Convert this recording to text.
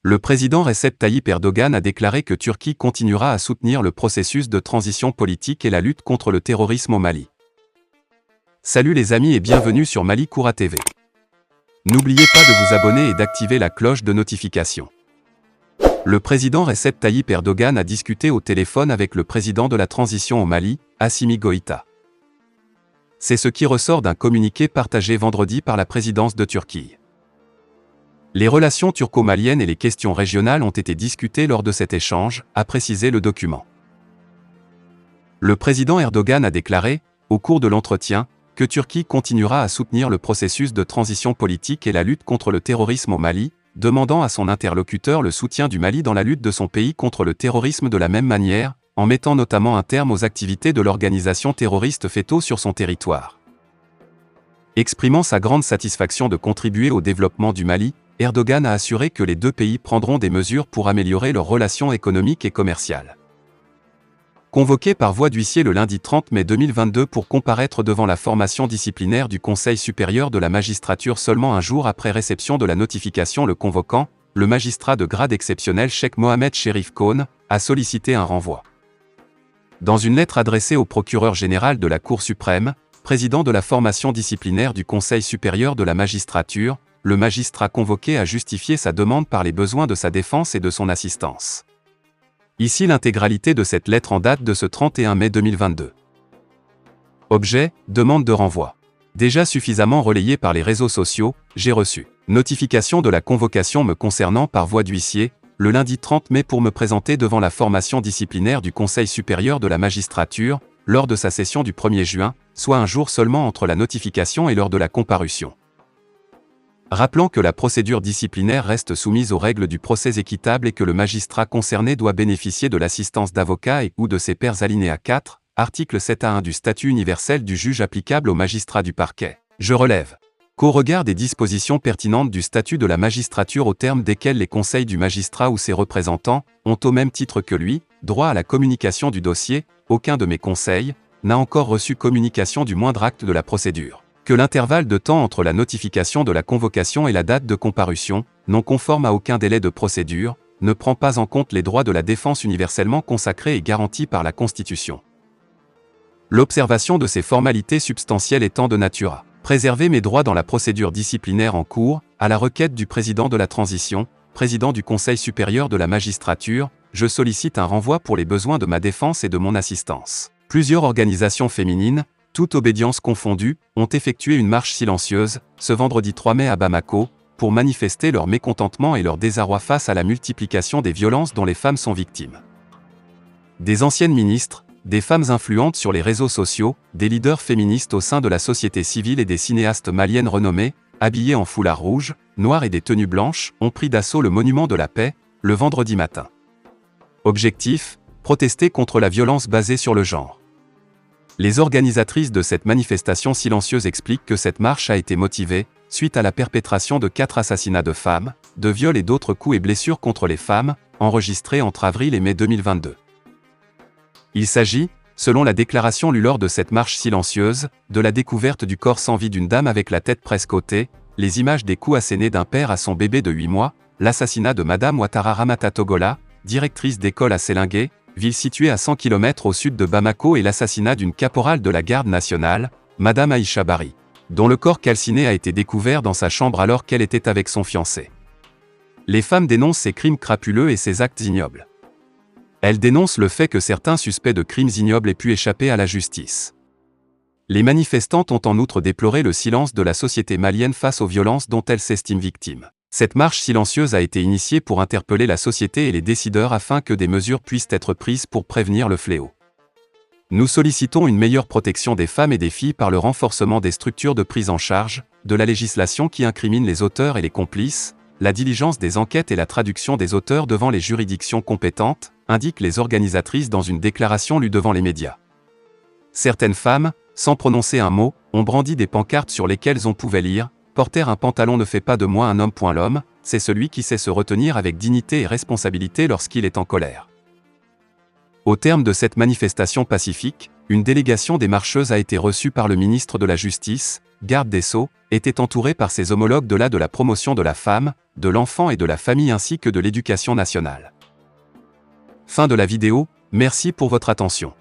Le président Recep Tayyip Erdogan a déclaré que Turquie continuera à soutenir le processus de transition politique et la lutte contre le terrorisme au Mali. Salut les amis et bienvenue sur Mali Koura TV. N'oubliez pas de vous abonner et d'activer la cloche de notification. Le président Recep Tayyip Erdogan a discuté au téléphone avec le président de la transition au Mali, Assimi Goïta. C'est ce qui ressort d'un communiqué partagé vendredi par la présidence de Turquie. Les relations turco-maliennes et les questions régionales ont été discutées lors de cet échange, a précisé le document. Le président Erdogan a déclaré, au cours de l'entretien, que Turquie continuera à soutenir le processus de transition politique et la lutte contre le terrorisme au Mali, demandant à son interlocuteur le soutien du Mali dans la lutte de son pays contre le terrorisme de la même manière, en mettant notamment un terme aux activités de l'organisation terroriste FETO sur son territoire. Exprimant sa grande satisfaction de contribuer au développement du Mali, Erdogan a assuré que les deux pays prendront des mesures pour améliorer leurs relations économiques et commerciales. Convoqué par voie d'huissier le lundi 30 mai 2022 pour comparaître devant la formation disciplinaire du Conseil supérieur de la magistrature seulement un jour après réception de la notification le convoquant, le magistrat de grade exceptionnel Cheikh Mohamed Cherif Kone a sollicité un renvoi. Dans une lettre adressée au procureur général de la Cour suprême, président de la formation disciplinaire du Conseil supérieur de la magistrature, le magistrat convoqué a justifié sa demande par les besoins de sa défense et de son assistance. Ici l'intégralité de cette lettre en date de ce 31 mai 2022. Objet, demande de renvoi. Déjà suffisamment relayée par les réseaux sociaux, j'ai reçu notification de la convocation me concernant par voie d'huissier, le lundi 30 mai pour me présenter devant la formation disciplinaire du Conseil supérieur de la magistrature, lors de sa session du 1er juin, soit un jour seulement entre la notification et l'heure de la comparution. Rappelant que la procédure disciplinaire reste soumise aux règles du procès équitable et que le magistrat concerné doit bénéficier de l'assistance d'avocats et ou de ses pairs alinéa 4, article 7A1 du statut universel du juge applicable aux magistrats du parquet. Je relève qu'au regard des dispositions pertinentes du statut de la magistrature au terme desquelles les conseils du magistrat ou ses représentants ont au même titre que lui, droit à la communication du dossier, aucun de mes conseils n'a encore reçu communication du moindre acte de la procédure. Que l'intervalle de temps entre la notification de la convocation et la date de comparution, non conforme à aucun délai de procédure, ne prend pas en compte les droits de la défense universellement consacrés et garantis par la Constitution. L'observation de ces formalités substantielles étant de nature à préserver mes droits dans la procédure disciplinaire en cours, à la requête du président de la transition, président du Conseil supérieur de la magistrature, je sollicite un renvoi pour les besoins de ma défense et de mon assistance. Plusieurs organisations féminines, toutes obédiences confondues, ont effectué une marche silencieuse, ce vendredi 3 mai à Bamako, pour manifester leur mécontentement et leur désarroi face à la multiplication des violences dont les femmes sont victimes. Des anciennes ministres, des femmes influentes sur les réseaux sociaux, des leaders féministes au sein de la société civile et des cinéastes maliennes renommées, habillés en foulard rouge, noir et des tenues blanches, ont pris d'assaut le monument de la paix, le vendredi matin. Objectif, protester contre la violence basée sur le genre. Les organisatrices de cette manifestation silencieuse expliquent que cette marche a été motivée, suite à la perpétration de 4 assassinats de femmes, de viols et d'autres coups et blessures contre les femmes, enregistrés entre avril et mai 2022. Il s'agit, selon la déclaration lue lors de cette marche silencieuse, de la découverte du corps sans vie d'une dame avec la tête presque ôtée, les images des coups assénés d'un père à son bébé de 8 mois, l'assassinat de Madame Ouattara Ramata Togola, directrice d'école à Sélingué, ville située à 100 km au sud de Bamako et l'assassinat d'une caporale de la garde nationale, Madame Aïcha Bari, dont le corps calciné a été découvert dans sa chambre alors qu'elle était avec son fiancé. Les femmes dénoncent ces crimes crapuleux et ces actes ignobles. Elles dénoncent le fait que certains suspects de crimes ignobles aient pu échapper à la justice. Les manifestantes ont en outre déploré le silence de la société malienne face aux violences dont elles s'estiment victimes. Cette marche silencieuse a été initiée pour interpeller la société et les décideurs afin que des mesures puissent être prises pour prévenir le fléau. Nous sollicitons une meilleure protection des femmes et des filles par le renforcement des structures de prise en charge, de la législation qui incrimine les auteurs et les complices, la diligence des enquêtes et la traduction des auteurs devant les juridictions compétentes, indiquent les organisatrices dans une déclaration lue devant les médias. Certaines femmes, sans prononcer un mot, ont brandi des pancartes sur lesquelles on pouvait lire « Porter un pantalon ne fait pas de moi un homme. L'homme, c'est celui qui sait se retenir avec dignité et responsabilité lorsqu'il est en colère ». Au terme de cette manifestation pacifique, une délégation des marcheuses a été reçue par le ministre de la Justice, garde des Sceaux, était entourée par ses homologues de la promotion de la femme, de l'enfant et de la famille ainsi que de l'éducation nationale. Fin de la vidéo, merci pour votre attention.